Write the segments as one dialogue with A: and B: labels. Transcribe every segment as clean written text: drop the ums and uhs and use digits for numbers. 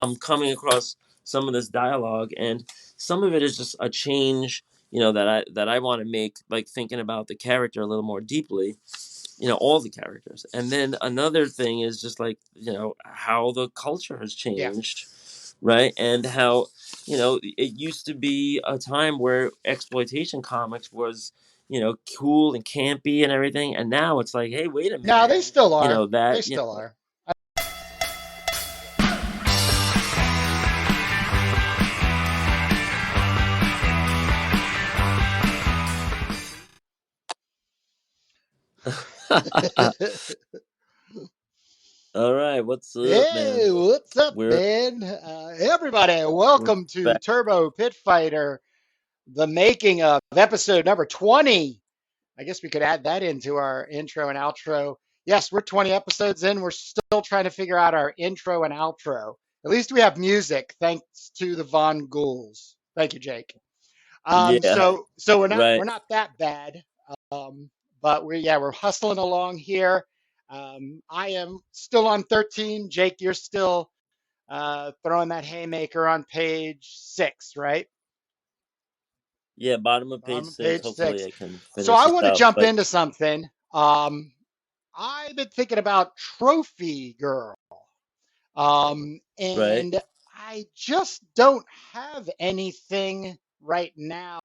A: I'm coming across some of this dialogue, and some of it is just a change, that I want to make, like thinking about the character a little more deeply, all the characters. And then another thing is just like, how the culture has
B: Yeah.
A: changed, right? And how, it used to be a time where exploitation comics was, cool and campy and everything. And now it's like, hey, wait a
B: No,
A: minute,
B: they still are. They
A: that,
B: still are.
A: All right, what's up, man?
B: Hey, what's up,
A: We're
B: man? Everybody,
A: we're
B: welcome to
A: back.
B: Turbo Pit Fighter, the making of episode number 20. I guess we could add that into our intro and outro. Yes, we're 20 episodes in. We're still trying to figure out our intro and outro. At least we have music, thanks to the Von Ghouls. Thank you, Jake.
A: Yeah,
B: So we're
A: right.
B: not that bad, but we're hustling along here. I am still on 13. Jake, you're still throwing that haymaker on page 6, right?
A: Yeah, bottom of page
B: On
A: six.
B: page
A: Hopefully,
B: 6.
A: I can
B: So
A: finish
B: I
A: it
B: want to
A: up.
B: jump
A: But
B: into something. I've been thinking about Trophy Girl,
A: right,
B: and I just don't have anything right now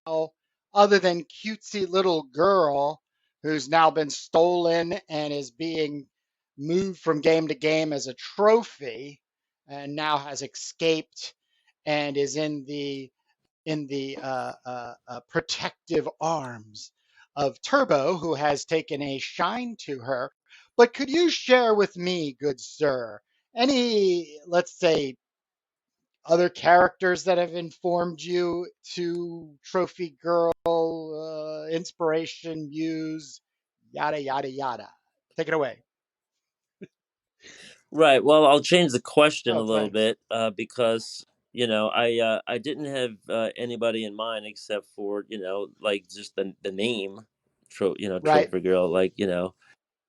B: other than cutesy little girl who's now been stolen and is being moved from game to game as a trophy, and now has escaped and is in the protective arms of Turbo, who has taken a shine to her. But could you share with me, good sir, any, let's say, other characters that have informed you to Trophy Girl, inspiration, muse, yada, yada, yada? Take it away.
A: right. Well, I'll change the question a
B: Oh,
A: little
B: thanks.
A: bit, because I didn't have anybody in mind except for, like just the name,
B: Right.
A: trophy girl, like,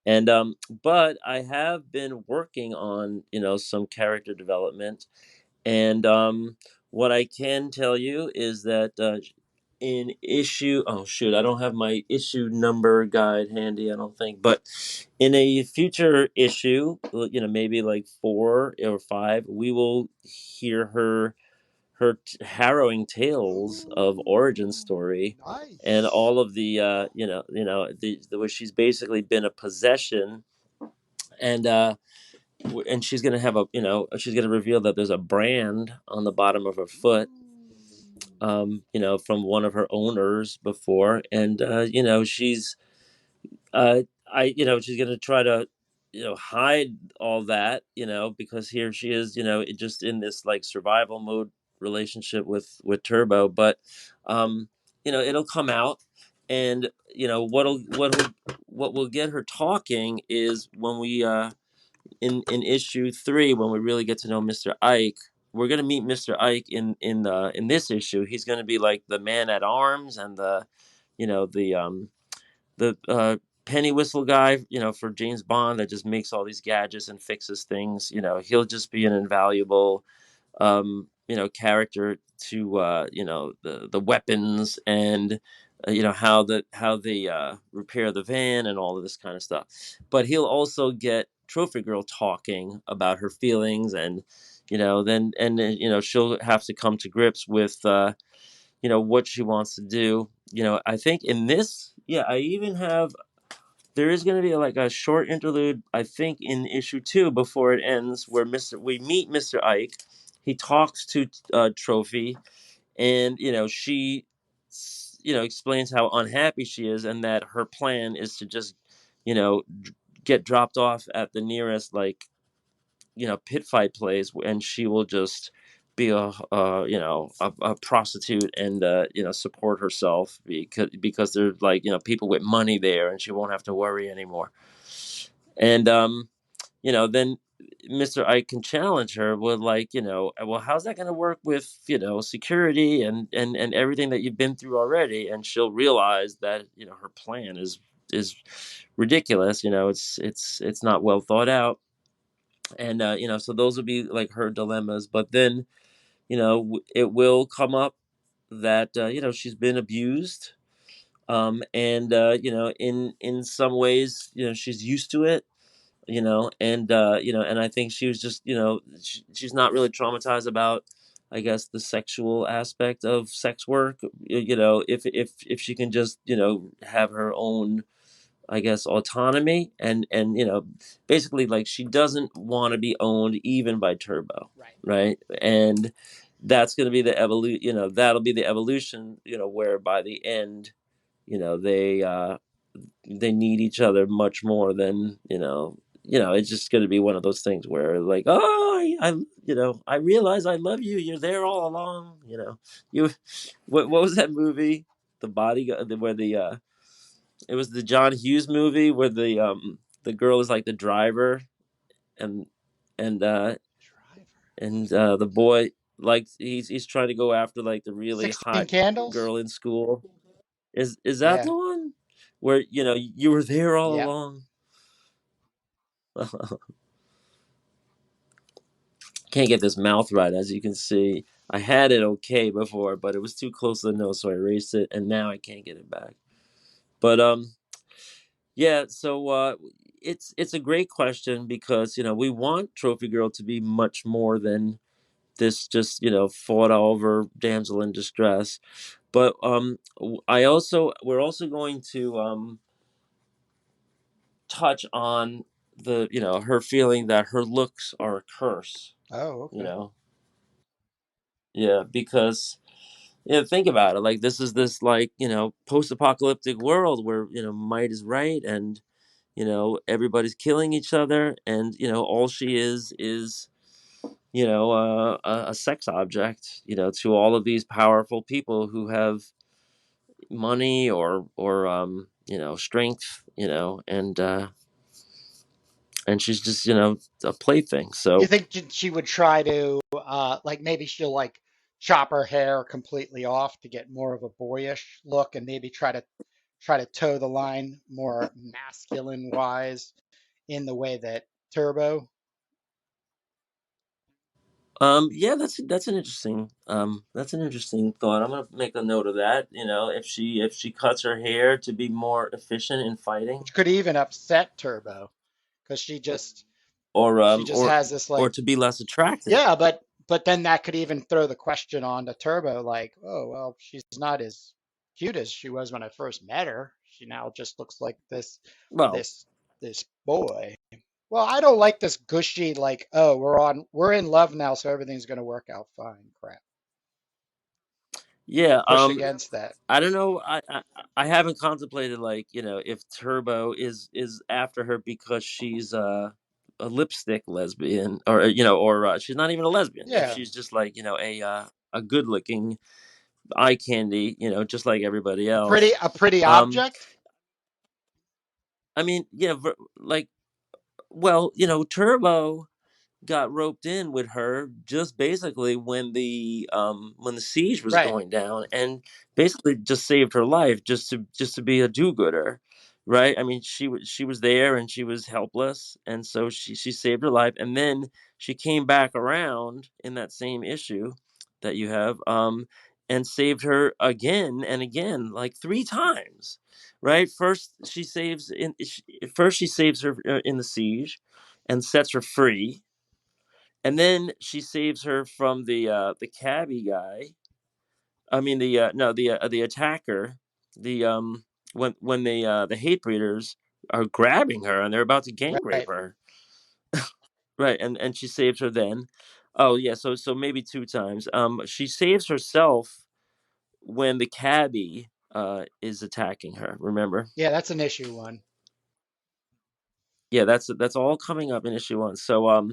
A: and but I have been working on, some character development. And what I can tell you is that, in issue, oh shoot, I don't have my issue number guide handy, I don't think, but in a future issue, maybe like 4 or 5, we will hear her harrowing tales of origin
B: Ooh,
A: story, and
B: nice.
A: all of the, the where she's basically been a possession. And and she's gonna have a, she's gonna reveal that there's a brand on the bottom of her foot,
B: Ooh.
A: from one of her owners before. And she's uh she's gonna try to, hide all that, because here she is, just in this like survival mode relationship with Turbo. But it'll come out. And what will get her talking is when we, in issue 3, when we really get to know Mr. Ike. We're gonna meet Mr. Ike in this issue. He's gonna be like the man at arms, and the penny whistle guy, for James Bond, that just makes all these gadgets and fixes things. He'll just be an invaluable, character to, the weapons, and how they repair the van and all of this kind of stuff. But he'll also get Trophy Girl talking about her feelings. And she'll have to come to grips with, what she wants to do. I think in this, yeah, I even have, there is going to be like a short interlude, I think, in issue 2 before it ends, where Mr. we meet Mr. Ike. He talks to, Trophy, and she, explains how unhappy she is, and that her plan is to just, get dropped off at the nearest, like, pit fight place, and she will just be a prostitute, and support herself, because there's, like, people with money there, and she won't have to worry anymore. And then Mr. Ike can challenge her with, like, well, how's that going to work with, security, and everything that you've been through already. And she'll realize that, her plan is ridiculous. It's not well thought out. And so those would be like her dilemmas. But then it will come up that she's been abused, and in some ways she's used to it, and I think she was just she's not really traumatized about, I guess, the sexual aspect of sex work. If she can just have her own, I guess, autonomy, and basically, like, she doesn't want to be owned even by Turbo,
B: Right.
A: right? And that's going to be the evolution. That'll be the evolution. Where by the end, they need each other much more than It's just going to be one of those things where, like, oh, I realize I love you. You're there all along. You. What was that movie? The Bodyguard, where the it was the John Hughes movie where the girl is like the driver, and and uh
B: Driver.
A: the boy, like, he's trying to go after, like, the really
B: 16
A: hot
B: Candles?
A: girl in school. Is that
B: Yeah.
A: the one where you were there all
B: Yeah.
A: along? Can't get this mouth right, as you can see. I had it okay before, but it was too close to the nose, so I erased it, and now I can't get it back. But yeah, so it's a great question, because we want Trophy Girl to be much more than this, just fought over damsel in distress. But we're also going to touch on the her feeling that her looks are a curse.
B: Oh,
A: You
B: okay.
A: know, yeah, because think about it. Like, this is this, like, post-apocalyptic world where might is right, and everybody's killing each other, and all she is a sex object to all of these powerful people who have money or strength, and she's just a plaything.
B: You
A: So
B: think she would try to, like maybe she'll like chop her hair completely off to get more of a boyish look and maybe try to toe the line more masculine wise in the way that Turbo.
A: yeah, that's an interesting thought. I'm gonna make a note of that. If she cuts her hair to be more efficient in fighting,
B: Which could even upset Turbo because
A: or
B: she
A: um
B: just
A: or
B: has this
A: or
B: like,
A: to be less attractive.
B: yeah, but then that could even throw the question on to Turbo like, oh well, she's not as cute as she was when I first met her. She now just looks like
A: Well,
B: this this boy. Well, I don't like this gushy like, oh, we're in love now, so everything's gonna work out fine. Crap. I
A: yeah.
B: push against that.
A: I don't know. I haven't contemplated, like, if Turbo is after her because she's a lipstick lesbian, or or she's not even a lesbian. If
B: Yeah,
A: she's just, like, a good looking eye candy, just like everybody else.
B: a pretty
A: Um,
B: object.
A: I mean, yeah, like, well, Turbo got roped in with her just basically when the siege was
B: Right.
A: going down, and basically just saved her life, just to be a do-gooder, right? I mean, she was there, and she was helpless, and so she saved her life, and then she came back around in that same issue that you have, and saved her again and again, like, three times, right? First she saves her in the siege and sets her free, and then she saves her from the cabbie guy. I mean, the no, the attacker. The when the hate breeders are grabbing her and they're about to gang rape
B: Right.
A: her, right? And she saves her then. Oh yeah, so maybe two times. She saves herself when the cabbie is attacking her. Remember?
B: Yeah, that's an issue one.
A: Yeah, that's all coming up in issue one. So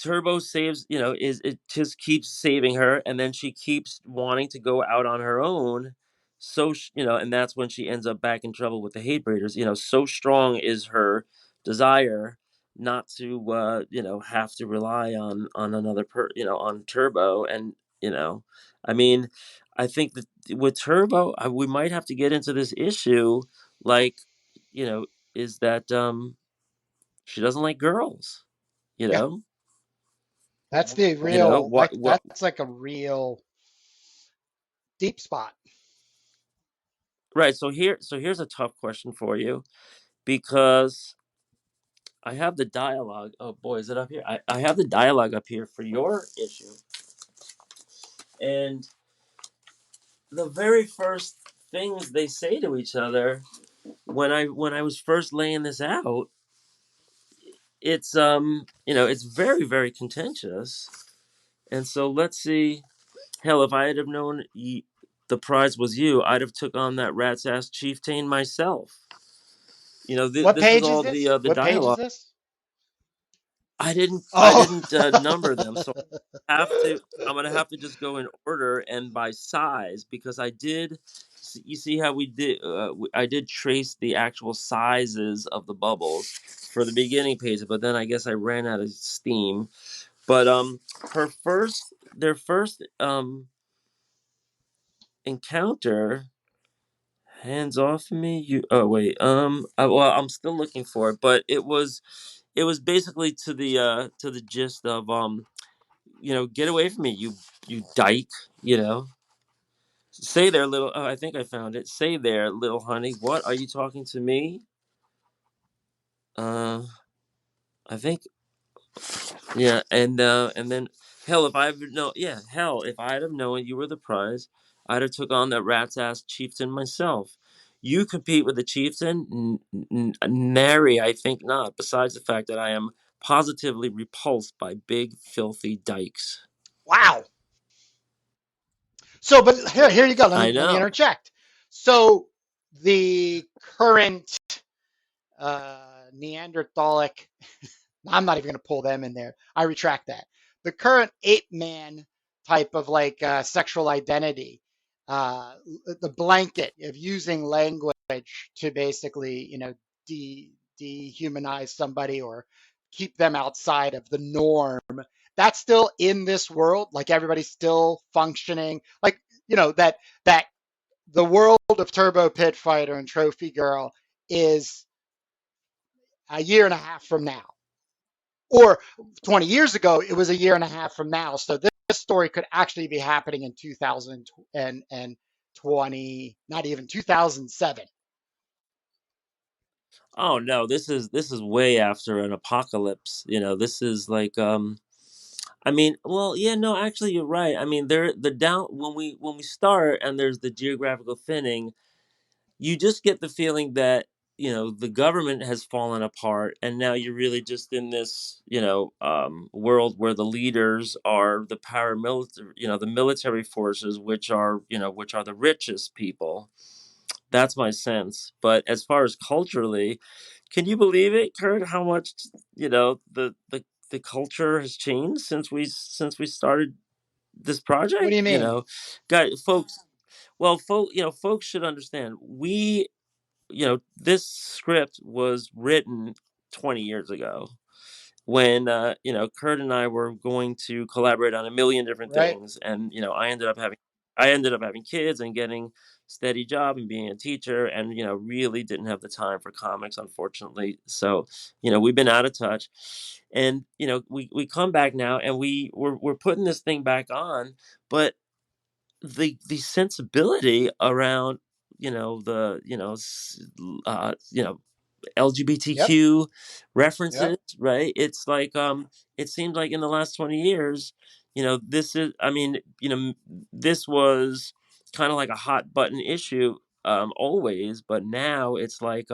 A: Turbo saves, is it just keeps saving her, and then she keeps wanting to go out on her own. So and that's when she ends up back in trouble with the hate breeders. So strong is her desire not to have to rely on another on Turbo. And I mean, I think that with Turbo, we might have to get into this issue, like, you know is that She doesn't like girls. You
B: Yeah,
A: know,
B: that's the
A: you know
B: real,
A: what?
B: that's like a real deep spot.
A: Right. So here's a tough question for you because I have the dialogue. Oh boy, is it up here? I have the dialogue up here for your issue, and the very first things they say to each other when I was first laying this out, it's it's very very contentious. And so let's see. Hell, if I had have known the prize was you, I'd have took on that rat's ass chieftain myself.
B: What
A: This is
B: page is
A: all
B: this?
A: the
B: What page is
A: dialogue.
B: this?
A: I
B: Oh,
A: didn't number them, so have to. I'm gonna have to just go in order and by size because I did. You see how we did? I did trace the actual sizes of the bubbles for the beginning page, but then I guess I ran out of steam. But their first encounter. Hands off of me, you. Oh wait, well, I'm still looking for it, but it was basically to the gist of get away from me, you dyke. You know, say there, little. Oh, I think I found it. Say there, little honey. What are you talking to me? Uh, I think yeah, and then hell, if I ever know, yeah, hell, if I'd have known you were the prize, I'd have took on that rat's ass chieftain myself. You compete with the chieftain, nary, I think not. Besides the fact that I am positively repulsed by big, filthy dykes.
B: wow. So, but here you go.
A: I
B: Let me
A: know.
B: interject. So, the current Neanderthalic, I'm not even going to pull them in there. I retract that. The current ape man type of like sexual identity, uh, the blanket of using language to basically, dehumanize somebody or keep them outside of the norm. That's still in this world. Like everybody's still functioning. Like, that the world of Turbo Pit Fighter and Trophy Girl is a year and a half from now. Or 20 years ago, it was a year and a half from now. So this story could actually be happening in 2020, not even 2007.
A: Oh no, this is way after an apocalypse. This is like I mean, well, yeah, no, actually you're right. I mean, there the down when we start and there's the geographical thinning, you just get the feeling that the government has fallen apart and now you're really just in this world where the leaders are the paramilitary, the military forces, which are the richest people. That's my sense. But as far as culturally, can you believe it, Kurt, how much the culture has changed since we started this
B: What do
A: project?
B: you mean?
A: Guys, folks, well, folks should understand. This script was written 20 years ago when Kurt and I were going to collaborate on a million different
B: Right?
A: things, and I ended up having kids and getting steady job and being a teacher, and really didn't have the time for comics, unfortunately. So we've been out of touch, and we come back now, and we're putting this thing back on, but the sensibility around the
B: Yep.
A: LGBTQ
B: Yep.
A: references, right? It's like it seems like in the last 20 years, this is I mean, this was kind of like a hot button issue always, but now it's like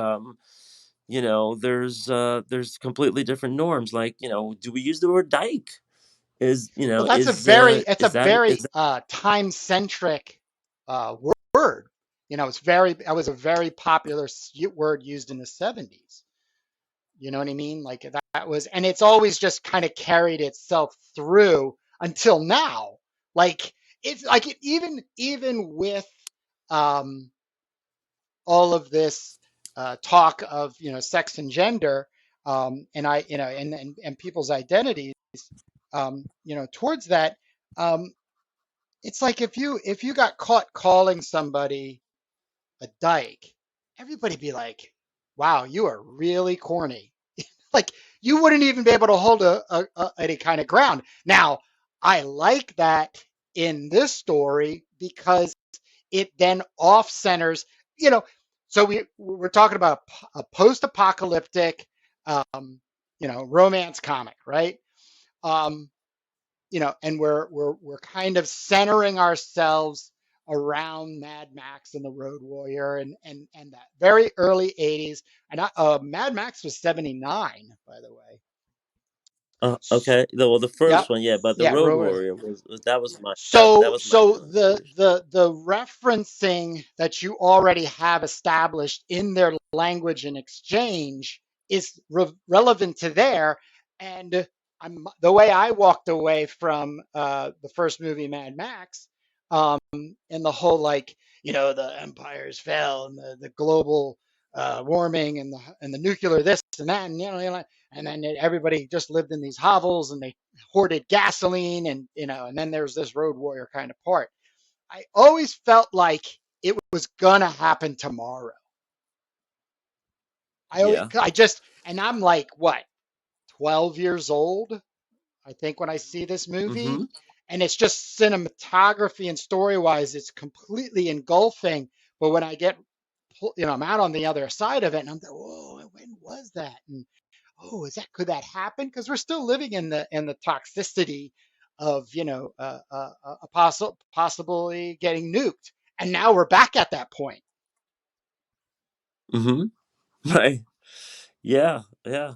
A: there's completely different norms, like, do we use the word dyke? Is you
B: Well,
A: know
B: it's a
A: is
B: very
A: that
B: time centric word. That was a very popular word used in the 70s. You know what I mean? Like that was, and it's always just kind of carried itself through until now. Like it's like even with um, all of this talk of sex and gender, and I and people's identities, towards that. Um, it's like if you got caught calling somebody a dyke, everybody be like, "Wow, you are really corny." Like you wouldn't even be able to hold any kind of ground. Now, I like that in this story because it then off centers, you know. So we're talking about a post-apocalyptic, romance comic, right? Um, and we're kind of centering ourselves around Mad Max and the Road Warrior and that very early 80s. And Mad Max was 79, by the way.
A: Okay. Well, the first
B: Yep.
A: one, yeah, but the
B: Yeah,
A: Road
B: Road Warrior.
A: Warrior was that was my that
B: So,
A: was my
B: so
A: nuance for sure.
B: the referencing that you already have established in their language and exchange is relevant to there. And the way I walked away from the first movie, Mad Max, and the whole like the empires fell and the global warming and the nuclear this and that and and then everybody just lived in these hovels and they hoarded gasoline and then there's this road warrior kind of part. I always felt like it was gonna happen tomorrow.
A: Yeah.
B: I just and I'm like what 12 years old I think when I see this movie,
A: Mm-hmm.
B: and it's just cinematography and story wise it's completely engulfing. But when I get I'm out on the other side of it and I'm like, whoa, when was that? And oh, could that happen? Because we're still living in the toxicity of possibly getting nuked, and now we're back at that point,
A: Mm-hmm. Right. Yeah. Yeah.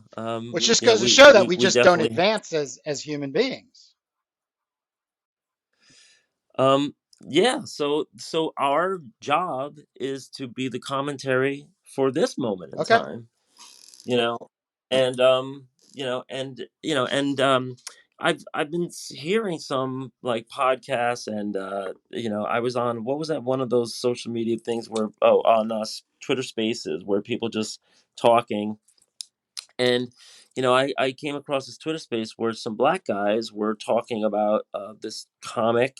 B: which just
A: Yeah.
B: goes to
A: We
B: show that
A: we
B: we
A: we
B: just don't
A: definitely.
B: advance as human beings.
A: Um. Yeah. So our job is to be the commentary for this moment in
B: Okay.
A: time. You know, and I've been hearing some like podcasts and I was on what was that one of those social media things where on Twitter Spaces where people just talking and I came across this Twitter space where some black guys were talking about this comic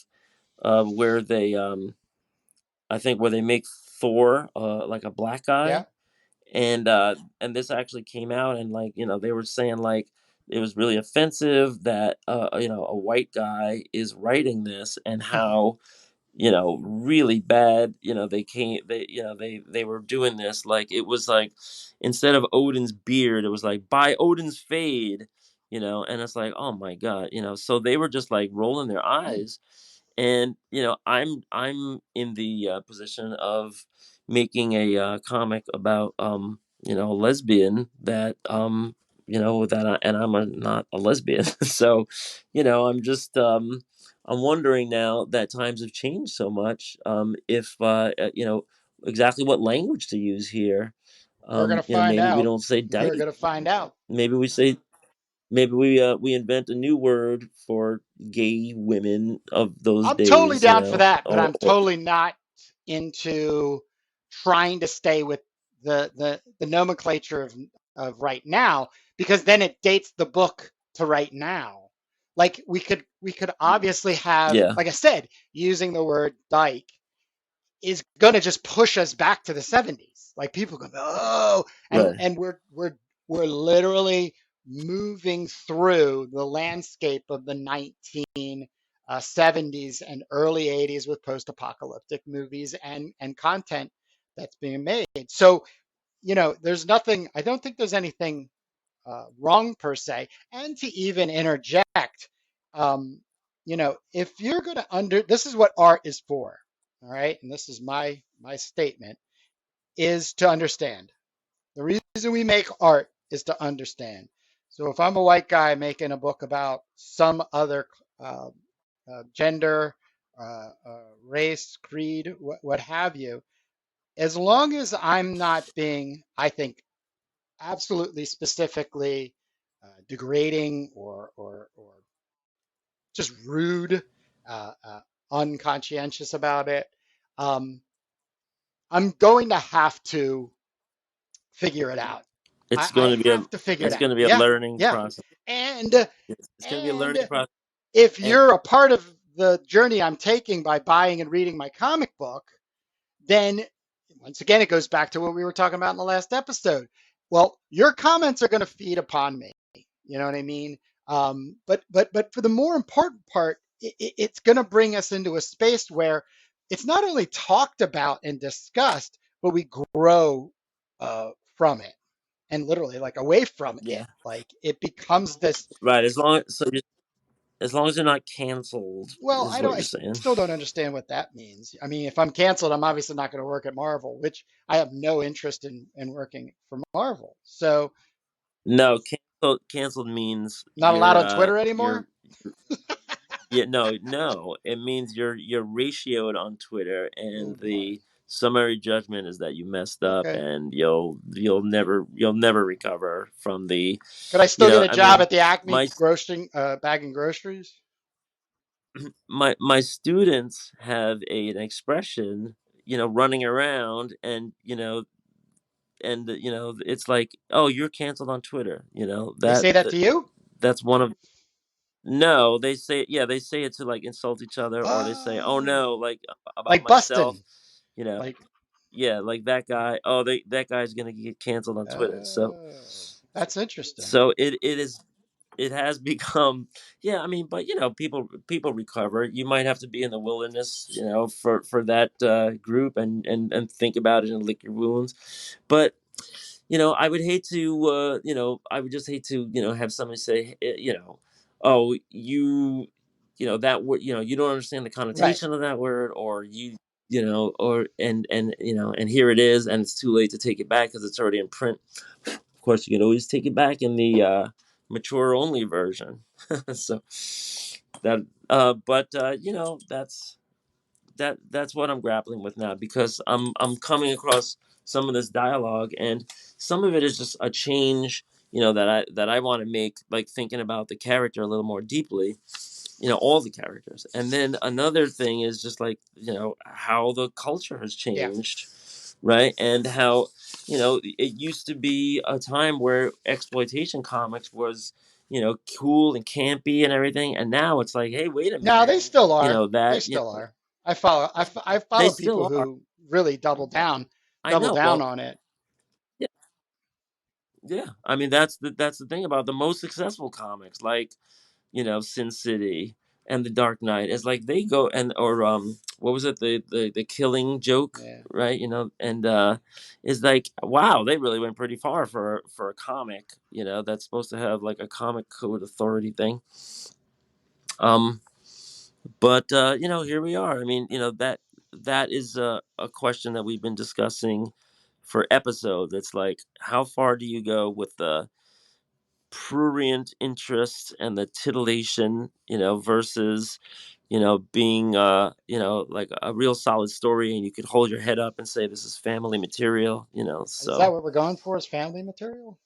A: where they I think where they make Thor like a black
B: Yeah.
A: guy and this actually came out and like they were saying like it was really offensive that a white guy is writing this and how really bad they were doing this like it was like instead of Odin's beard it was like by Odin's fade and it's like oh my god so they were just like rolling their eyes and I'm in the position of making a comic about a lesbian that and not a lesbian so I'm just I'm wondering now that times have changed so much if exactly what language to use here
B: We're gonna find
A: maybe we
B: out.
A: don't say
B: We're
A: dyke
B: gonna find out.
A: maybe we say maybe we invent a new word for gay women of those
B: I'm totally
A: days,
B: down for that, but I'm
A: or
B: totally not into trying to stay with the nomenclature of right now because then it dates the book to right now. Like we could obviously have,
A: yeah,
B: like I said, using the word dyke is going to just push us back to the 70s. Like people go, oh, and
A: right.
B: and we're literally moving through the landscape of the 1970s and early 80s with post-apocalyptic movies and content that's being made. So there's nothing. I don't think there's anything wrong per se. And to even interject, um, if you're going to this is what art is for, all right, and this is my statement is to understand. The reason we make art is to understand. So if I'm a white guy making a book about some other uh, gender, race, creed, what have you, as long as I'm not being, I think, absolutely specifically degrading or just rude, unconscientious about it, um, I'm going to have to figure it out. I have to figure it
A: It's
B: out.
A: going to be a
B: Yeah,
A: learning
B: yeah.
A: process.
B: And
A: It's going to be a learning
B: and
A: process.
B: if
A: And
B: you're a part of the journey I'm taking by buying and reading my comic book, then once again it goes back to what we were talking about in the last episode. well, your comments are going to feed upon me. You know what I mean? But for the more important part, it's going to bring us into a space where it's not only talked about and discussed, but we grow from it and literally like away from it.
A: Yeah.
B: Like it becomes this.
A: Right. As long as you're not canceled,
B: Well,
A: is what
B: I
A: you're saying.
B: still don't understand what that means. I mean, if I'm canceled, I'm obviously not going to work at Marvel, which I have no interest in working for Marvel. So
A: No, canceled means
B: not allowed on Twitter
A: you're
B: anymore.
A: yeah, no. It means you're ratioed on Twitter,
B: Oh
A: and
B: boy.
A: the summary judgment is that you messed up,
B: Okay.
A: and you'll never recover from the,
B: Could I
A: you
B: still get
A: know,
B: a
A: I
B: job
A: mean,
B: at the Acme
A: my
B: grocery, bagging groceries?
A: my students have an expression, running around, and it's like, oh, you're canceled on Twitter.
B: They say that to you?
A: That's one of. No, they say, yeah, they say it to like insult each other, or they say, "Oh
B: Oh,
A: no," like about
B: like
A: myself,
B: Bustin'.
A: you know.
B: Like,
A: Yeah, like that guy. Oh, that guy's gonna get canceled on Twitter. So,
B: oh, that's interesting.
A: so it has become, yeah. I mean, but people recover. You might have to be in the wilderness, for that group, and think about it and lick your wounds. But I would hate to, I would just hate to, have somebody say, oh, that word, you don't understand the
B: Right,
A: connotation of that word, or or and here it is, and it's too late to take it back because it's already in print. Of course, you can always take it back in the mature only version. So that, but that's what I'm grappling with now, because I'm coming across some of this dialogue, and some of it is just a change, that I want to make, like thinking about the character a little more deeply, all the characters. And then another thing is just like, how the culture has
B: yeah.
A: changed, right? And how, it used to be a time where exploitation comics was, cool and campy and everything, and now it's like, hey, wait a
B: No,
A: minute,
B: they still are. They
A: that,
B: still are. I
A: they
B: follow people
A: still are.
B: who really
A: I
B: double
A: know.
B: down
A: Well,
B: on it.
A: yeah, yeah. I mean, that's the thing about the most successful comics, like, Sin City and The Dark Knight. Is like they go, and or what was it, the Killing Joke,
B: Yeah.
A: right? And is like, wow, they really went pretty far for a comic, that's supposed to have like a comic code authority thing. Um, but here we are. I mean, that is a question that we've been discussing for episodes. It's like, how far do you go with the prurient interest and the titillation, versus, being, like a real solid story, and you could hold your head up and say this is family material,
B: Is that
A: so
B: what we're going for? Is family material?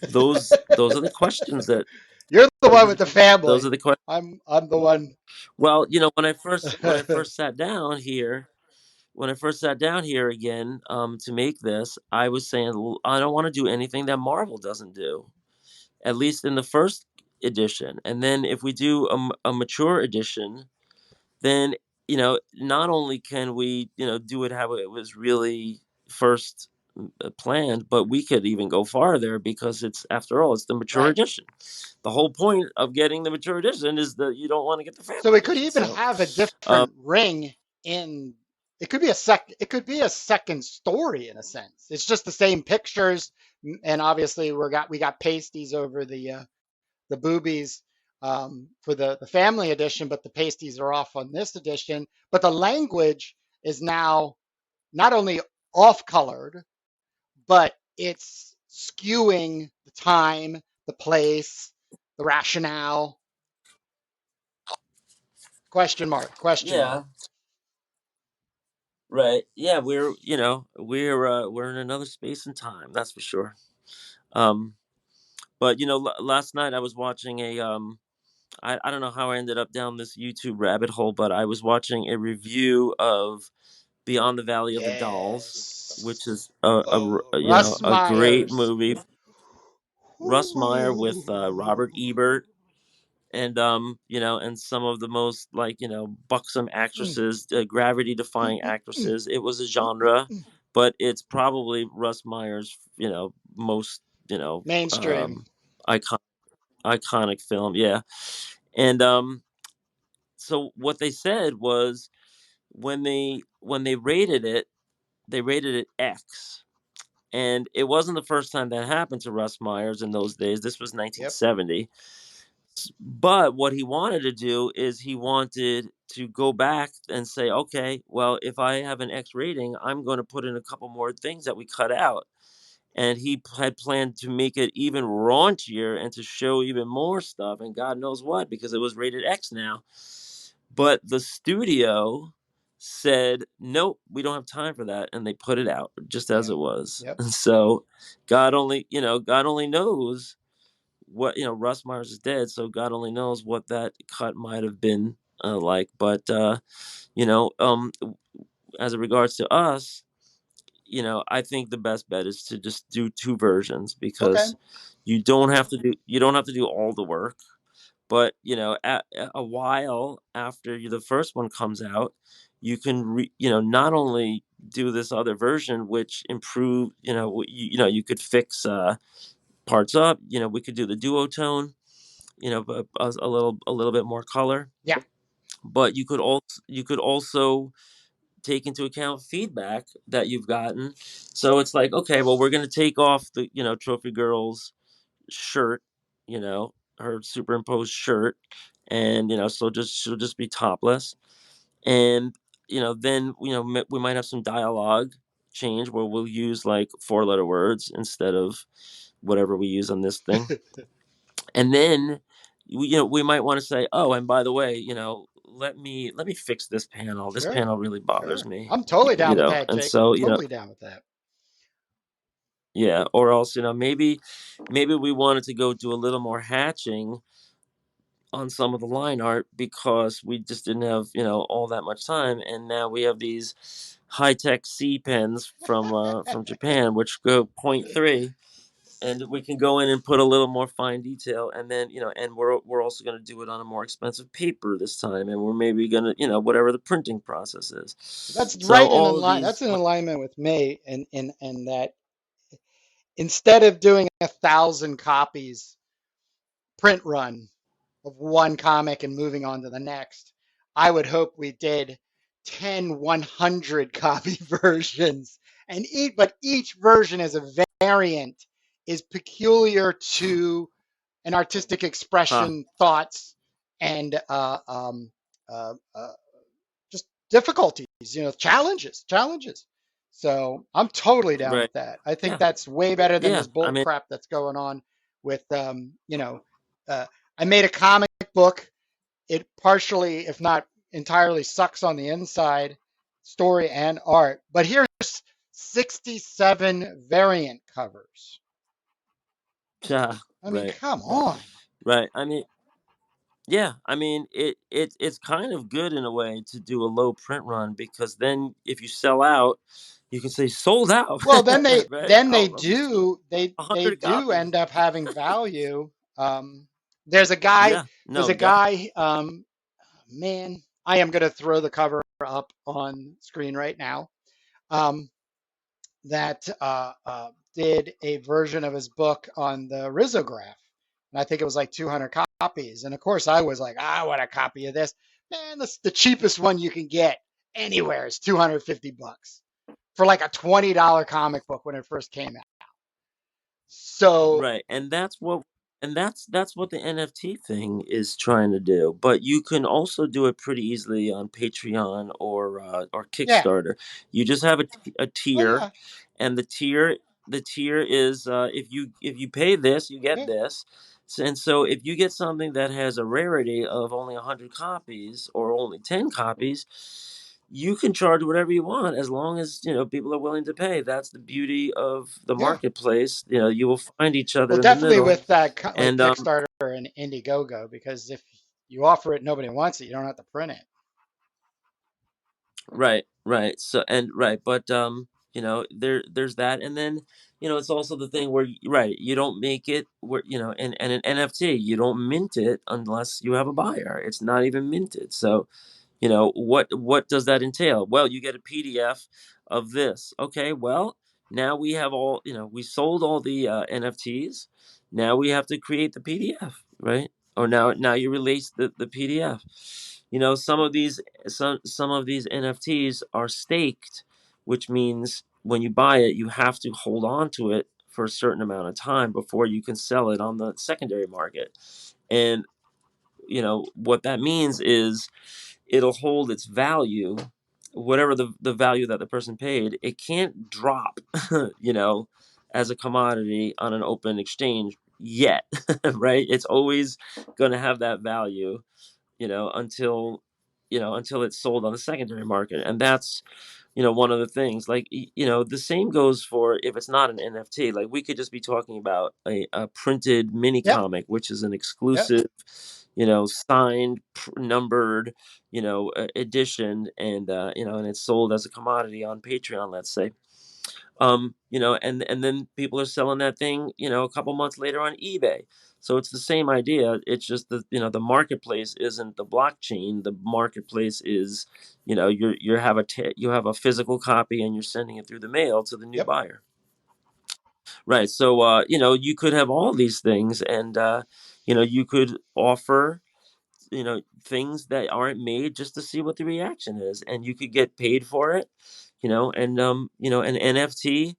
A: those are the questions that
B: You're the
A: those
B: one
A: are
B: with the
A: those
B: family.
A: are the questions.
B: I'm the one.
A: Well, when I first sat down here, again, to make this, I was saying, I don't want to do anything that Marvel doesn't do, at least in the first edition. And then if we do a mature edition, then, not only can we, do it how it was really first planned, but we could even go farther, because it's, after all, it's the mature
B: Right.
A: edition. The whole point of getting the mature edition is that you don't want to get the
B: So
A: family
B: it could
A: edition.
B: even
A: So,
B: have a
A: uh,
B: different ring in it could be it could be a second story in a sense. It's just the same pictures and obviously we got pasties over the boobies for the family edition, but the pasties are off on this edition. But the language is now not only off colored, but it's skewing the time, the place, the rationale. Question mark, question mark.
A: yeah, right. Yeah, we're in another space and time. That's for sure. Um, but last night I was watching I don't know how I ended up down this YouTube rabbit hole, but I was watching a review of Beyond the Valley of the Dolls, which
B: Yes.
A: is a
B: Oh, Russ
A: a great
B: Myers.
A: movie. Russ Meyer with Robert Ebert, and and some of the most, like, buxom actresses, gravity defying actresses. It was a genre but it's probably Russ Meyer's, most,
B: Mainstream.
A: um, icon- iconic film. Yeah. And so what they said was, when they rated it X. And it wasn't the first time that happened to Russ Myers in those days. This was
B: Yep.
A: 1970. But what he wanted to do is he wanted to go back and say, okay, well, if I have an X rating, I'm going to put in a couple more things that we cut out. And he had planned to make it even raunchier and to show even more stuff, and God knows what, because it was rated X now. But the studio said, nope, we don't have time for that, and they put it out just as
B: Yeah.
A: it was.
B: Yep.
A: And so God only knows what, Russ Myers is dead, so God only knows what that cut might have been like. But you know um as it regards to us, I think the best bet is to just do two versions,
B: Okay.
A: because you don't have to do all the work. But a while after the first one comes out, you can not only do this other version, which improve, you could fix parts up. We could do the duotone, a little bit more color.
B: Yeah.
A: But you could also take into account feedback that you've gotten. So it's like, okay, well, we're going to take off the trophy girl's shirt, her superimposed shirt, and so just she'll just be topless. And then we might have some dialogue change, where we'll use like four-letter words instead of whatever we use on this thing. And then we might want to say, oh, and by the way, let me fix this panel. This
B: Sure.
A: panel really bothers
B: Sure.
A: me.
B: I'm totally down with that,
A: And
B: Jake. I'm
A: so
B: totally down with that.
A: yeah. Or else, maybe we wanted to go do a little more hatching on some of the line art, because we just didn't have all that much time. And now we have these high-tech C pens from Japan, which go point 0.3, and we can go in and put a little more fine detail. And then and we're also going to do it on a more expensive paper this time, and we're maybe going to whatever the printing process is.
B: That's
A: So
B: right in
A: all of
B: line. That's
A: these.
B: in alignment with me, and that instead of doing 1,000 copies print run of one comic and moving on to the next, I would hope we did 10 100 copy versions. And each version is a variant, is peculiar to an artistic
A: Huh.
B: expression, thoughts, and uh, uh, just difficulties, challenges. So I'm totally down
A: Right.
B: with that. I think
A: Yeah.
B: that's way better than
A: Yeah.
B: this
A: I
B: bull
A: mean,
B: crap that's going on with, uh, I made a comic book. It partially, if not entirely, sucks on the inside, story and art. But here's 67 variant covers.
A: yeah.
B: I mean,
A: Right.
B: come on.
A: Right. I mean, yeah, I mean, it's kind of good in a way to do a low print run, because then if you sell out, you can say sold out,
B: Well, then they
A: right?
B: then they
A: We sold
B: do they
A: 100
B: do
A: copies.
B: end up having value. Um, there's a guy
A: Yeah,
B: there's
A: no,
B: a
A: definitely.
B: guy man, I am going to throw the cover up on screen right now. Um, that did a version of his book on the risograph, and I think it was like 200 copies. And of course, I was like, I want a copy of this. Man, this the cheapest one you can get anywhere is 250 bucks for like a $20 comic book when it first came out. So
A: Right, and that's what the NFT thing is trying to do. But you can also do it pretty easily on Patreon or
B: yeah,
A: Kickstarter. You just have a
B: oh
A: tier,
B: yeah,
A: and the tier is, if you pay this, you get
B: yeah,
A: this. And so if you get something that has a rarity of only 100 copies or only 10 copies, you can charge whatever you want, as long as people are willing to pay. That's the beauty of the
B: yeah.
A: marketplace. You will find each
B: Well,
A: other in the
B: definitely
A: middle.
B: with that with
A: And
B: Kickstarter and Indiegogo, because if you offer it, nobody wants it. You don't have to print it.
A: right, right. So, and right, but there's that. And then it's also the thing where, right, you don't make it where, and an NFT, you don't mint it unless you have a buyer. It's not even minted. So what does that entail? Well, you get a PDF of this. Okay, well, now we have all, we sold all the NFTs. Now we have to create the PDF, right? Or now you release the PDF. Some of these some of these NFTs are staked, which means when you buy it, you have to hold on to it for a certain amount of time before you can sell it on the secondary market. And what that means is it'll hold its value, whatever the value that the person paid. It can't drop, you know, as a commodity on an open exchange yet, right? It's always going to have that value, until until it's sold on the secondary market. And that's one of the things. Like, the same goes for if it's not an NFT. Like, we could just be talking about a printed mini
B: Yep.
A: comic, which is an
B: Yep.
A: exclusive, signed, numbered, edition, and and it's sold as a commodity on Patreon, let's say. And then people are selling that thing, a couple months later on eBay. So it's the same idea. It's just that, the marketplace isn't the blockchain. The marketplace is, you have a physical copy and you're sending it through the mail to the new
B: Yep.
A: buyer. Right. So you could have all these things, and you could offer, things that aren't made, just to see what the reaction is, and you could get paid for it. And an NFT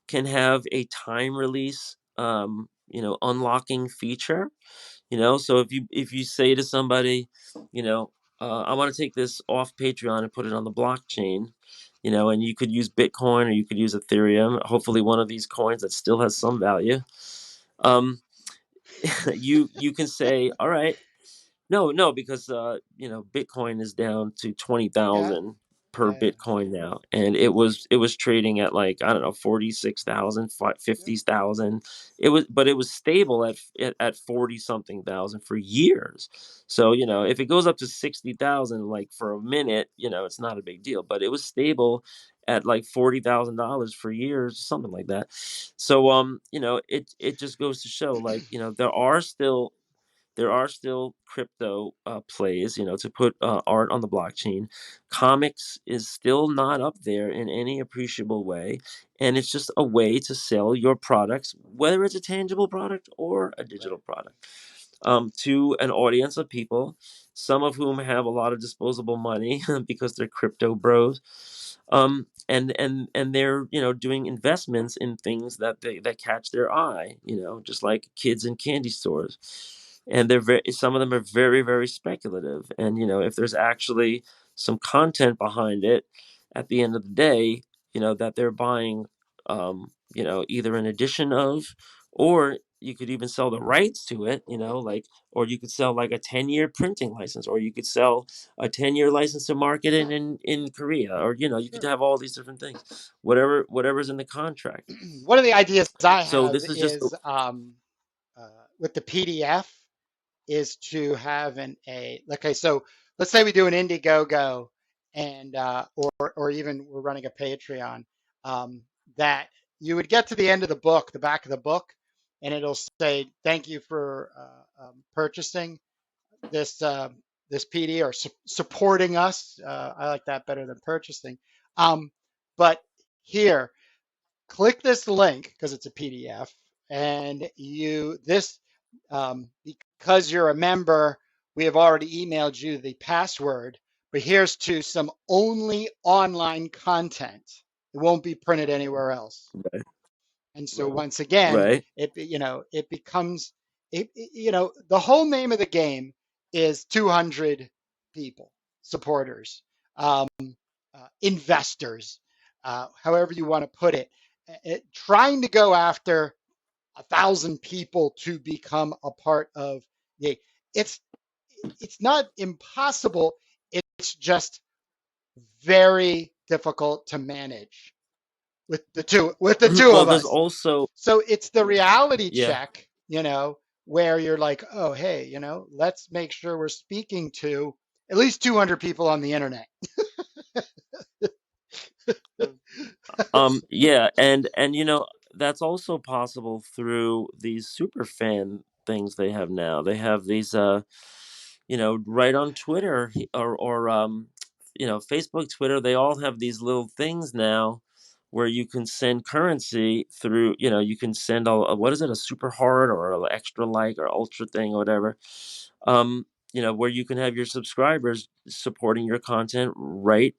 A: can have a time release, unlocking feature. So if you say to somebody, I want to take this off Patreon and put it on the blockchain, and you could use Bitcoin or you could use Ethereum, hopefully one of these coins that still has some value. um you can say, all right. No, no, because Bitcoin is down to
B: Yeah.
A: 20,000 per
B: Yeah. Yeah.
A: Bitcoin now, and it was trading at, like, I don't know, 46,000,
B: Yep.
A: 50,000. But it was stable at 40 something thousand for years. So if it goes up to 60,000, like, for a minute, it's not a big deal. But it was stable at like $40,000 for years, something like that. So it just goes to show, like, there are still crypto plays, to put art on the blockchain. Comics is still not up there in any appreciable way, and it's just a way to sell your products, whether it's a tangible product or a digital
B: Right.
A: product, to an audience of people, some of whom have a lot of disposable money because they're crypto bros. And they're doing investments in things that catch their eye, just like kids in candy stores. And some of them are very, very speculative. And if there's actually some content behind it, at the end of the day, that they're buying, either an edition of, or you could even sell the rights to it,
B: Yep.
A: like, or you could sell like a 10-year printing license, or you could sell a 10-year license to market it in Korea, or you could
B: Sure.
A: have all these different things, whatever's in the contract.
B: One of the ideas I
A: So
B: have
A: this is just
B: is uh, with the PDF is to have an a okay. So let's say we do an Indiegogo, and or even we're running a Patreon, um, that you would get to the end of the book, the back of the book, and it'll say thank you for purchasing this this PD or supporting us. I like that better than purchasing. But here, click this link because it's a PDF, and because you're a member, we have already emailed you the password. But here's to some only online content. It won't be printed anywhere else.
A: right,
B: And so once again,
A: right.
B: it becomes the whole name of the game is 200 people, supporters, investors, however you want to put it, trying to go after 1,000 people to become a part of the. It's it's not impossible. It's just very difficult to manage with the two
A: Well,
B: of
A: there's
B: us.
A: also,
B: So it's the reality
A: yeah.
B: check, where you're like, oh, hey, let's make sure we're speaking to at least 200 people on the internet.
A: Yeah, and that's also possible through these super fan things they have now. They have these right on Twitter, or Facebook, Twitter, they all have these little things now where you can send currency through. You can send what is it, a super hard or an extra like or ultra thing or whatever. Where you can have your subscribers supporting your content, right?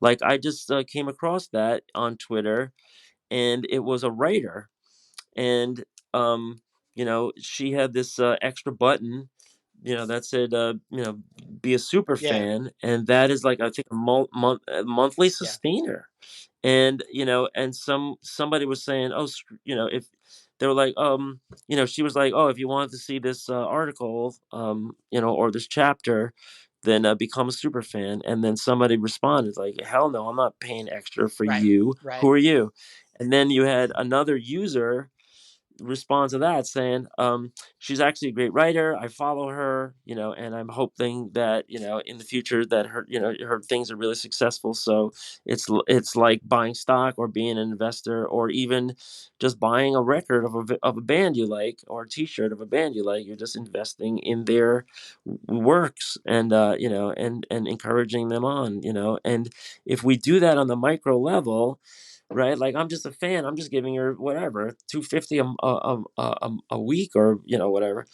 A: Like I just came across that on Twitter, and it was a writer, and she had this extra button, that said, be a super
B: Yeah.
A: fan, and that is like, I think, a monthly
B: Yeah.
A: sustainer. And and somebody was saying, oh, if they were like, she was like, oh, if you wanted to see this article, or this chapter, then become a super fan. And then somebody responded like, hell no, I'm not paying extra for
B: Right.
A: you.
B: Right.
A: Who are you? And then you had another user respond to that saying, she's actually a great writer, I follow her, and I'm hoping that, in the future, that her things are really successful. So it's like buying stock or being an investor, or even just buying a record of a band you like, or a t-shirt of a band you like. You're just investing in their works, and and encouraging them on. And if we do that on the micro level, right? Like, I'm just a fan. I'm just giving her whatever, 250 a week, or whatever.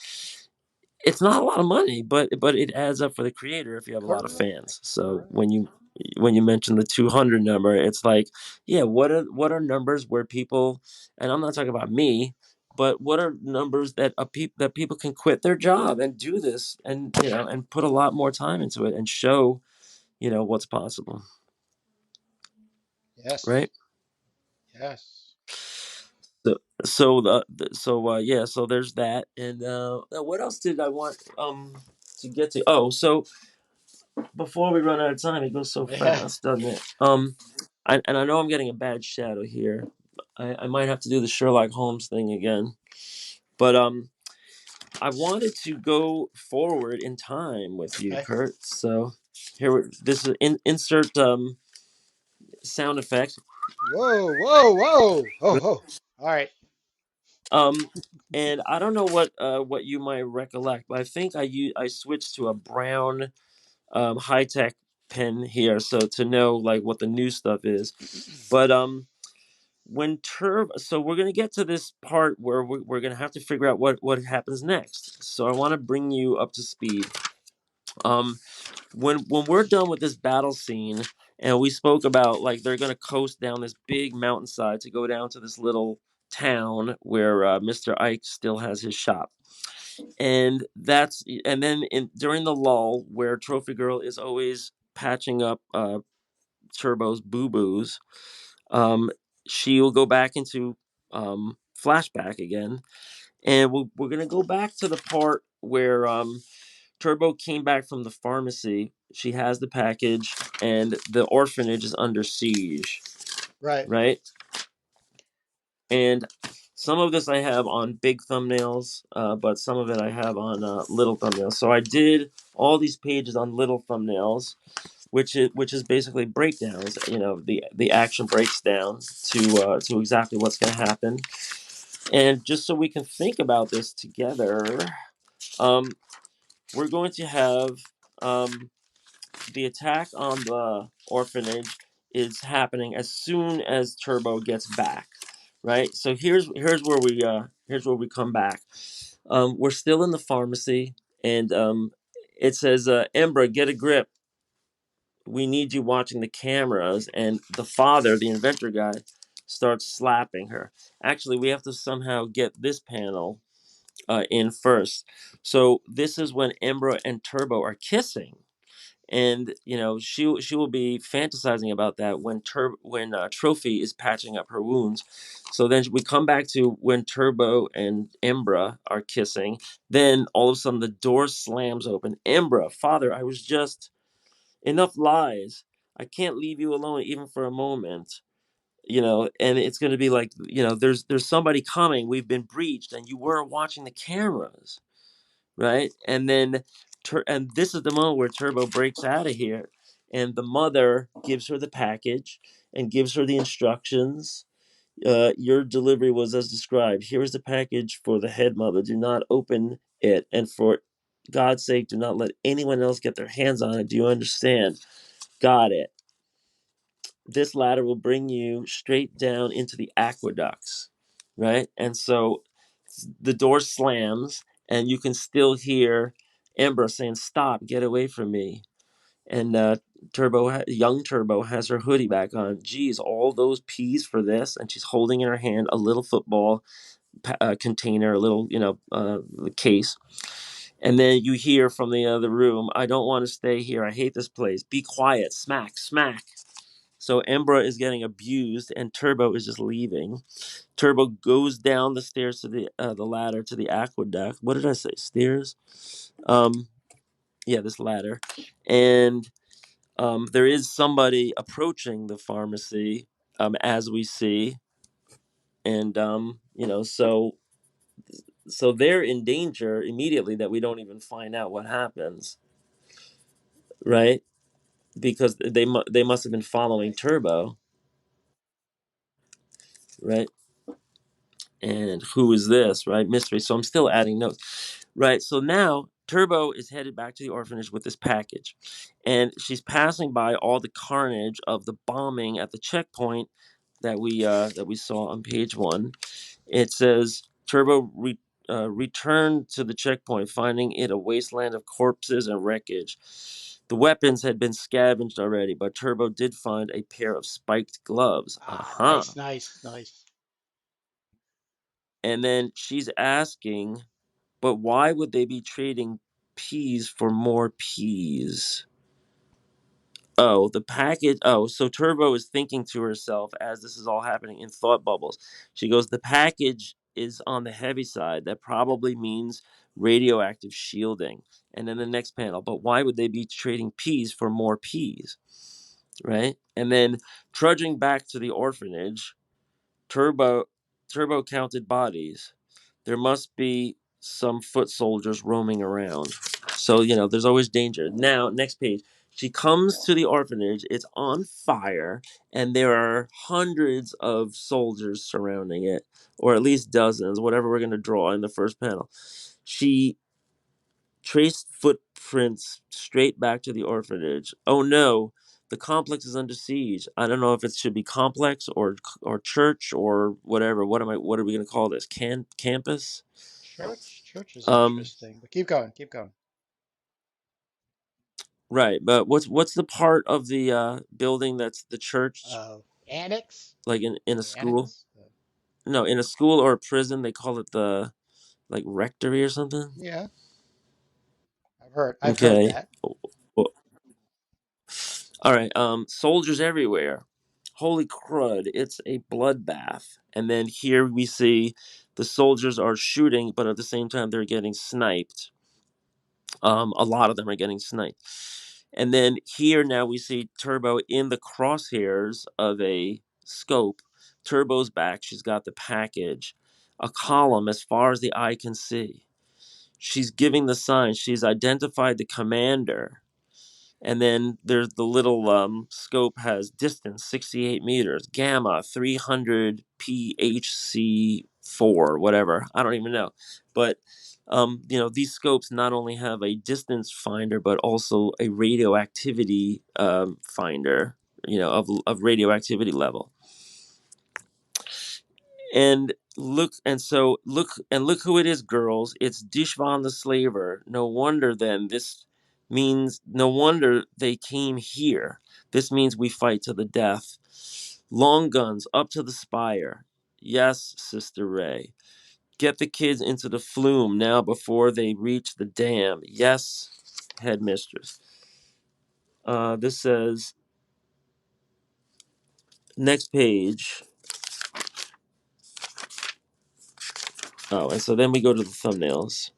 A: It's not a lot of money, but it adds up for the creator if you have a lot of
B: Correct.
A: fans. So
B: Correct.
A: when you mention the 200 number, it's like, yeah, what are numbers where people, and I'm not talking about me, but what are numbers that that people can quit their job and do this, and and put a lot more time into it, and show what's possible, right?
B: Yes. Yes.
A: So there's that. And what else did I want to get to? Oh, so before we run out of time, it goes so
B: Yeah.
A: fast, doesn't it? And I know I'm getting a bad shadow here. I might have to do the Sherlock Holmes thing again, but I wanted to go forward in time with you,
B: Okay.
A: Kurt. So this is insert sound effect.
B: Whoa. Whoa. Whoa. Oh. Oh. All right.
A: Um, and I don't know what you might recollect, but I think I switched to a brown high tech pen here, so to know like what the new stuff is. But so we're gonna get to this part where we're gonna have to figure out what happens next. So I want to bring you up to speed. Um, when we're done with this battle scene, and we spoke about like they're gonna coast down this big mountainside to go down to this little town where Mr. Ike still has his shop. And then during the lull, where Trophy Girl is always patching up Turbo's boo boos, um, she'll go back into flashback again, and we're gonna go back to the part where Turbo came back from the pharmacy. She has the package, and the orphanage is under siege,
B: Right.
A: right? And some of this I have on big thumbnails, but some of it I have on little thumbnails. So I did all these pages on little thumbnails, which is basically breakdowns. The action breaks down to exactly what's going to happen. And just so we can think about this together, um, we're going to have um, the attack on the orphanage is happening as soon as Turbo gets back, right? So here's where we come back. We're still in the pharmacy, and it says, Embra, get a grip. We need you watching the cameras. And the father, the inventor guy, starts slapping her. Actually, we have to somehow get this panel in first. So this is when Embra and Turbo are kissing, and she will be fantasizing about that when Trophy is patching up her wounds. So then we come back to when Turbo and Embra are kissing. Then all of a sudden the door slams open. Embra, father, I was just, enough lies. I can't leave you alone even for a moment. And it's going to be like, there's somebody coming. We've been breached, and you weren't watching the cameras, right? And then, and this is the moment where Turbo breaks out of here, and the mother gives her the package and gives her the instructions. Your delivery was as described. Here is the package for the head mother. Do not open it, and for God's sake, do not let anyone else get their hands on it. Do you understand? Got it. This ladder will bring you straight down into the aqueducts, right? And so the door slams, and you can still hear Ember saying, "Stop! Get away from me!" And young Turbo, has her hoodie back on. Geez, all those peas for this, and she's holding in her hand a little football container, a little, case. And then you hear from the other room, "I don't want to stay here. I hate this place. Be quiet." Smack, smack. So Embra is getting abused, and Turbo is just leaving. Turbo goes down the stairs to the ladder to the aqueduct. What did I say? Stairs? Um, yeah, this ladder, and there is somebody approaching the pharmacy, as we see, and so they're in danger immediately that we don't even find out what happens, right? Because they must have been following
B: Right.
A: Turbo, right? And who is this, right? Mystery. So I'm still adding notes, right? So now Turbo is headed back to the orphanage with this package, and she's passing by all the carnage of the bombing at the checkpoint that we saw on page one. It says returned to the checkpoint, finding it a wasteland of corpses and wreckage. The weapons had been scavenged already, but Turbo did find a pair of spiked gloves.
B: Ah,
A: Uh-huh.
B: nice, nice, nice.
A: And then she's asking, but why would they be trading peas for more peas? Oh, the package. Oh, so Turbo is thinking to herself as this is all happening in thought bubbles. She goes, the package is on the heavy side. That probably means radioactive shielding. And then the next panel, but why would they be trading peas for more peas? Right? And then trudging back to the orphanage, Turbo Turbo counted bodies. There must be some foot soldiers roaming around. So, there's always danger. Now, next page. She comes to the orphanage. It's on fire, and there are hundreds of soldiers surrounding it, or at least dozens, whatever we're going to draw in the first panel. She traced footprints straight back to the orphanage. Oh no, the complex is under siege. I don't know if it should be complex or church or whatever. What are we going to call this? Campus?
B: Church is
A: Um
B: interesting, but keep going, keep going.
A: right, but what's the part of the building that's the church,
B: Annex
A: like in a
B: or
A: school?
B: annex?
A: No, in a school or a prison they call it the, like, rectory or something.
B: Yeah, I've heard
A: Okay.
B: that.
A: Well, all right. Soldiers everywhere. Holy crud! It's a bloodbath. And then here we see the soldiers are shooting, but at the same time they're getting sniped. A lot of them are getting sniped. And then here now we see Turbo in the crosshairs of a scope. Turbo's back. She's got the package, a column as far as the eye can see. She's giving the sign. She's identified the commander. And then there's the little scope has distance 68 meters, gamma 300 PHC4, whatever. I don't even know. But, these scopes not only have a distance finder, but also a radioactivity finder, of radioactivity level. And look who it is, girls. It's Dishvan the slaver. No wonder then this means no wonder they came here. This means we fight to the death. Long guns up to the spire. Yes, Sister Ray. Get the kids into the flume now before they reach the dam. Yes, headmistress. This says, next page. Oh, and so then we go to the thumbnails.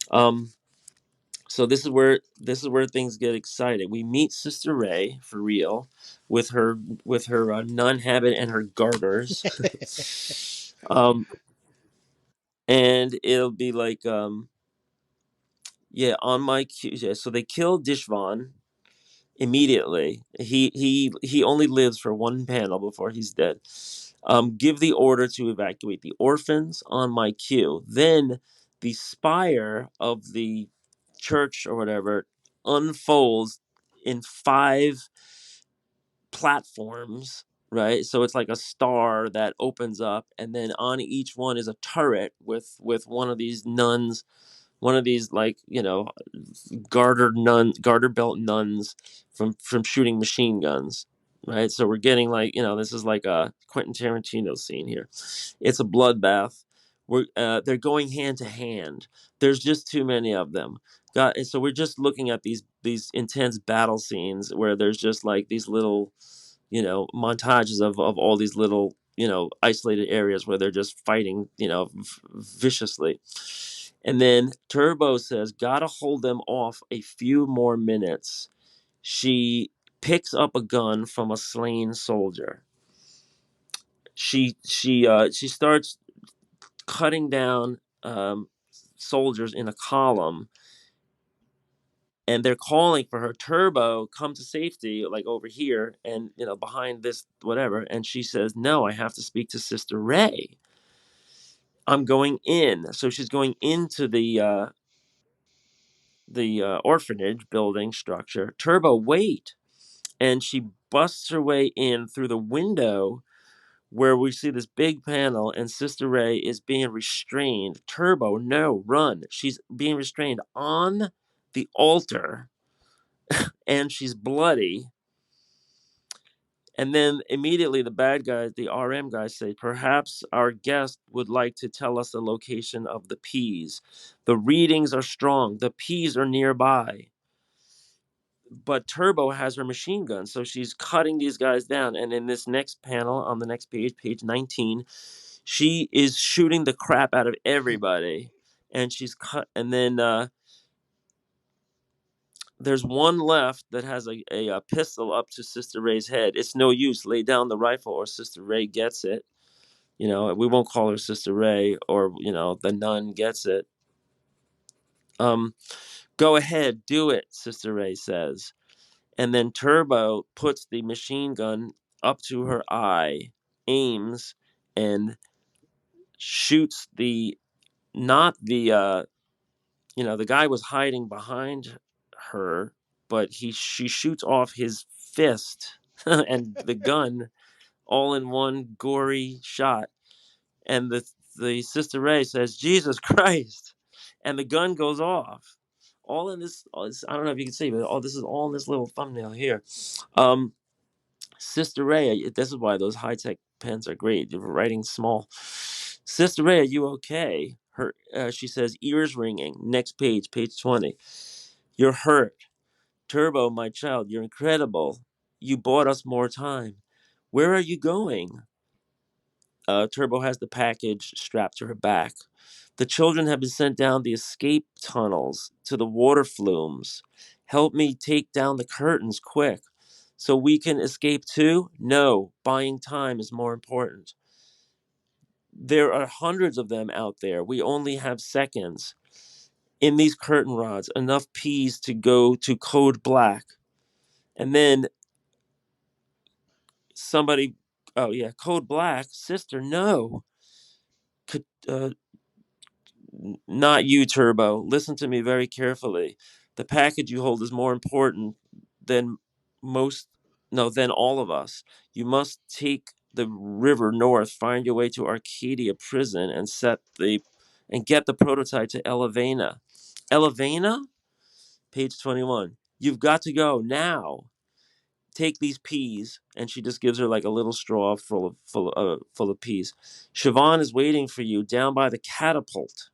A: Um, So this is where things get excited. We meet Sister Ray for real, with her nun habit and her garters, um, and it'll be like, yeah, on my cue. Yeah, so they kill Dishvan immediately. He only lives for one panel before he's dead. Give the order to evacuate the orphans on my cue. Then the spire of the church or whatever unfolds in 5 platforms, right? So it's like a star that opens up, and then on each one is a turret with one of these nuns, one of these, like, garter belt nuns from shooting machine guns, right? So we're getting, like, this is like a Quentin Tarantino scene here. It's a bloodbath. They're going hand to hand. There's just too many of them. And so we're just looking at these intense battle scenes where there's just like these little, montages of all these little, isolated areas where they're just fighting, viciously. And then Turbo says, gotta hold them off a few more minutes. She picks up a gun from a slain soldier. She starts cutting down soldiers in a column, and they're calling for her. Turbo, come to safety, like over here, and behind this whatever. And she says, no, I have to speak to Sister Ray. I'm going in. So she's going into the orphanage building structure. Turbo, wait. And she busts her way in through the window, where we see this big panel, and Sister Ray is being restrained. Turbo, no, run. She's being restrained on the altar, and she's bloody. And then immediately the bad guys, the RM guys, say, perhaps our guest would like to tell us the location of the peas. The readings are strong. The peas are nearby. But Turbo has her machine gun, so she's cutting these guys down. And in this next panel, on the next page, page 19, she is shooting the crap out of everybody. And she's cut. And then there's one left that has a pistol up to Sister Ray's head. It's no use. Lay down the rifle, or Sister Ray gets it. We won't call her Sister Ray, or the nun gets it. Go ahead, do it, Sister Ray says. And then Turbo puts the machine gun up to her eye, aims, and shoots not the guy was hiding behind her, but she shoots off his fist and the gun, all in one gory shot. And the Sister Ray says, Jesus Christ, and the gun goes off. All in this, I don't know if you can see, but this is all in this little thumbnail here. Sister Ray, this is why those high tech pens are great. You're writing small. Sister Ray, are you okay? She says, ears ringing. Next page, page 20. You're hurt. Turbo, my child, you're incredible. You bought us more time. Where are you going? Turbo has the package strapped to her back. The children have been sent down the escape tunnels to the water flumes. Help me take down the curtains quick. So we can escape too? No, buying time is more important. There are hundreds of them out there. We only have seconds. In these curtain rods, enough peas to go to code black. And then somebody, oh yeah, code black, sister, no. Uh, Not you, Turbo. Listen to me very carefully. The package you hold is more important than most, no, than all of us. You must take the river north, find your way to Arcadia prison, and get the prototype to Elevena. Elevena? Page 21. You've got to go now. Take these peas, and she just gives her like a little straw full of peas. Siobhan is waiting for you down by the catapult.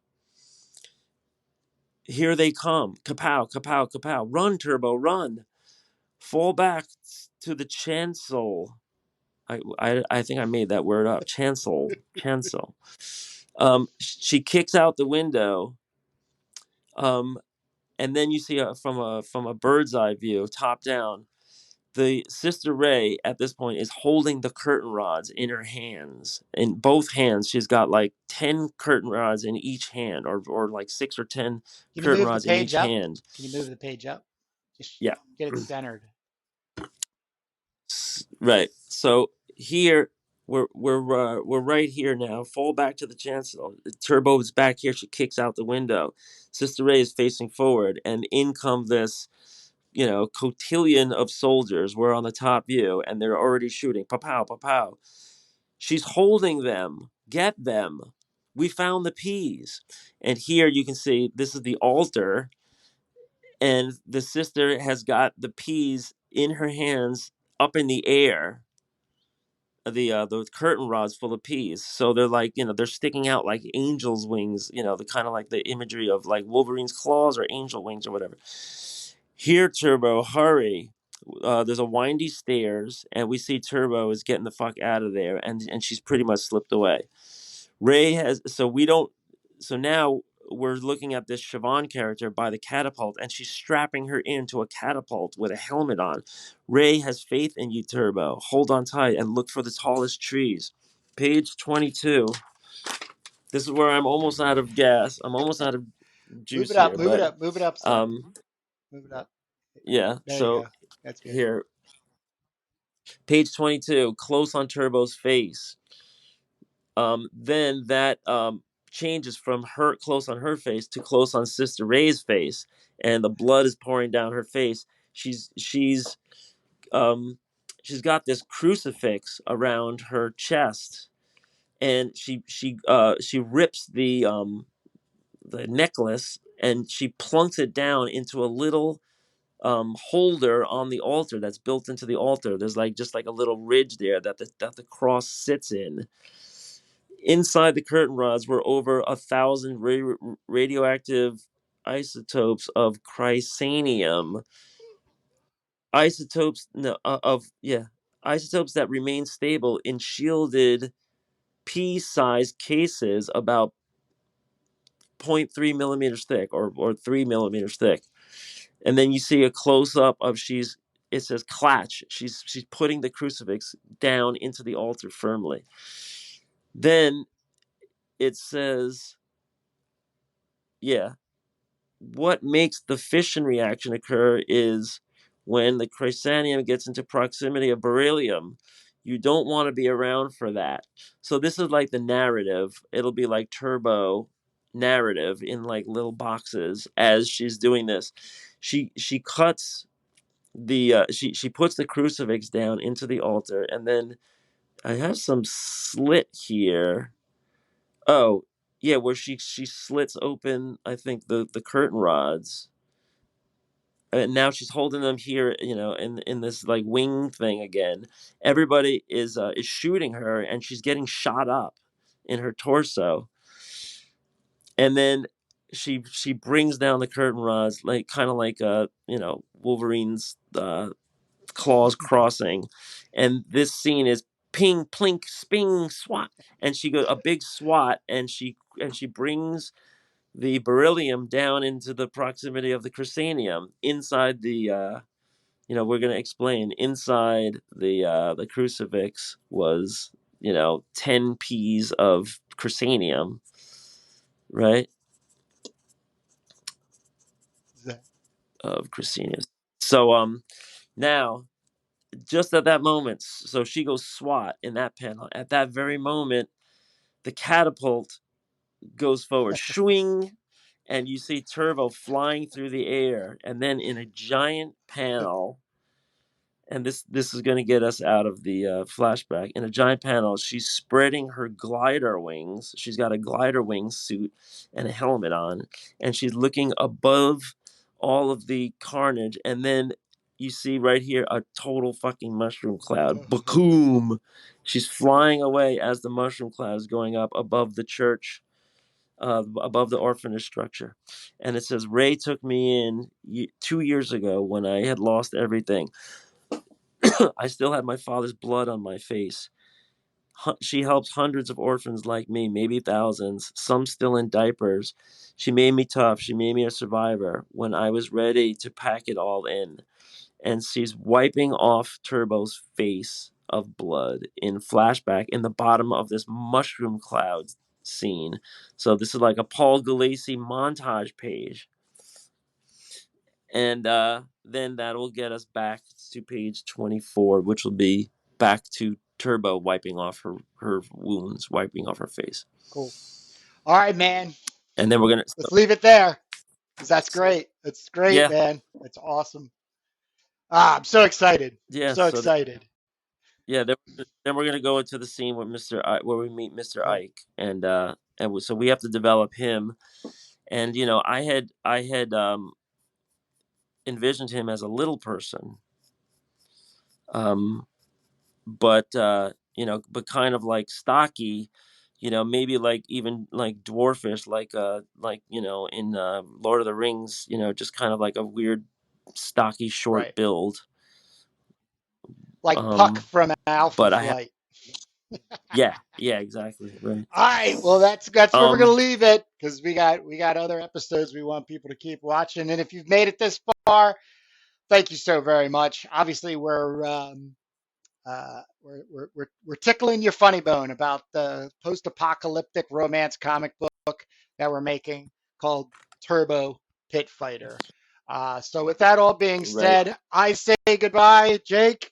A: Here they come. Kapow, kapow, kapow. Run, Turbo, run. Fall back to the chancel. I think I made that word up. Chancel. Chancel. She kicks out the window. And then you see from a bird's eye view, top down, the Sister Ray at this point is holding the curtain rods in her hands. In both hands, she's got like 10 curtain rods in each hand, or like 6 or 10
B: Can you
A: curtain
B: move the
A: rods in
B: page
A: each
B: up?
A: hand.
B: Can you move the page up? Just
A: Yeah.
B: get it centered.
A: Right. So here we're right here now. Fall back to the chancel. Turbo is back here. She kicks out the window. Sister Ray is facing forward, and in come this cotillion of soldiers were on the top view, and they're already shooting. Pa pow, pa pow. She's holding them. Get them. We found the peas. And here you can see this is the altar, and the sister has got the peas in her hands up in the air. The curtain rods full of peas, so they're like, they're sticking out like angels' wings. The kind of like the imagery of like Wolverine's claws or angel wings or whatever. Here, Turbo, hurry! There's a windy stairs, and we see Turbo is getting the fuck out of there, and she's pretty much slipped away. Ray has so we don't so now we're looking at this Siobhan character by the catapult, and she's strapping her into a catapult with a helmet on. Ray has faith in you, Turbo. Hold on tight and look for the tallest trees. Page 22. This is where I'm almost out of gas. I'm almost out of
B: Move
A: juice
B: it up,
A: here,
B: move it
A: but
B: up, move it up some.
A: um
B: Move it up.
A: yeah,
B: There you
A: so
B: go. That's good.
A: here, page 22, close on Turbo's face. Then that changes from her close on her face to close on Sister Ray's face, and the blood is pouring down her face. Um, she's got this crucifix around her chest, and she rips the necklace, and she plunks it down into a little holder on the altar that's built into the altar. There's like just like a little ridge there that the cross sits in. Inside the curtain rods were over 1,000 radioactive isotopes of chrysanium. Isotopes no, of yeah, isotopes that remain stable in shielded pea-sized cases about zero point 0.3 millimeters thick, or 3 millimeters thick. And then you see a close-up of it says clatch. She's putting the crucifix down into the altar firmly. Then it says, yeah, what makes the fission reaction occur is when the chrysanium gets into proximity of beryllium. You don't want to be around for that. So this is like the narrative. It'll be like Turbo narrative in like little boxes as she's doing this. She cuts she puts the crucifix down into the altar, and then I have some slit here. Oh, yeah, where she slits open, I think, the curtain rods, and now she's holding them here, in this like wing thing again. Everybody is shooting her, and she's getting shot up in her torso, and then she brings down the curtain rods, like kind of like Wolverine's claws crossing, and this scene is ping plink sping swat, and she goes a big swat, and she brings the beryllium down into the proximity of the chrysanium inside the we're going to explain inside the crucifix was 10 p's of chrysanium, right, of chrysanium. So now, just at that moment, so she goes SWAT in that panel. At that very moment, the catapult goes forward, shwing, and you see Turbo flying through the air. And then in a giant panel, and this is going to get us out of the flashback. In a giant panel, she's spreading her glider wings. She's got a glider wing suit and a helmet on, and she's looking above all of the carnage. And then you see right here a total fucking mushroom cloud. Bakoom! She's flying away as the mushroom cloud is going up above the church, above the orphanage structure. And it says, Ray took me in 2 years ago when I had lost everything. I still had my father's blood on my face. She helps hundreds of orphans like me, maybe thousands, some still in diapers. She made me tough. She made me a survivor when I was ready to pack it all in. And she's wiping off Turbo's face of blood in flashback in the bottom of this mushroom cloud scene. So this is like a Paul Galassi montage page. And then that will get us back to page 24, which will be back to Turbo wiping off her wounds, wiping off her face.
B: Cool. All right, man.
A: And then we're gonna
B: Let's leave it there because that's great. That's great,
A: yeah,
B: man. That's awesome. I'm so excited. I'm
A: Yeah.
B: so excited.
A: Yeah, then we're gonna go into the scene with Mr. Where we meet Mr.
B: Cool.
A: Ike, so we have to develop him. And I had envisioned him as a little person, um, but kind of like stocky, maybe like even like dwarfish, like in Lord of the Rings, just kind of like a weird, stocky, short
B: Right.
A: build.
B: Like Puck
A: Um,
B: from Alpha
A: but I have,
B: Flight.
A: yeah, yeah, exactly, right.
B: All right. Well, that's where we're gonna
A: Um,
B: leave it because we got other episodes we want people to keep watching. And if you've made it this far, thank you so very much. Obviously, we're tickling your funny bone about the post-apocalyptic romance comic book that we're making called Turbo Pit Fighter. So with that all being
A: right.
B: said, I say goodbye, Jake.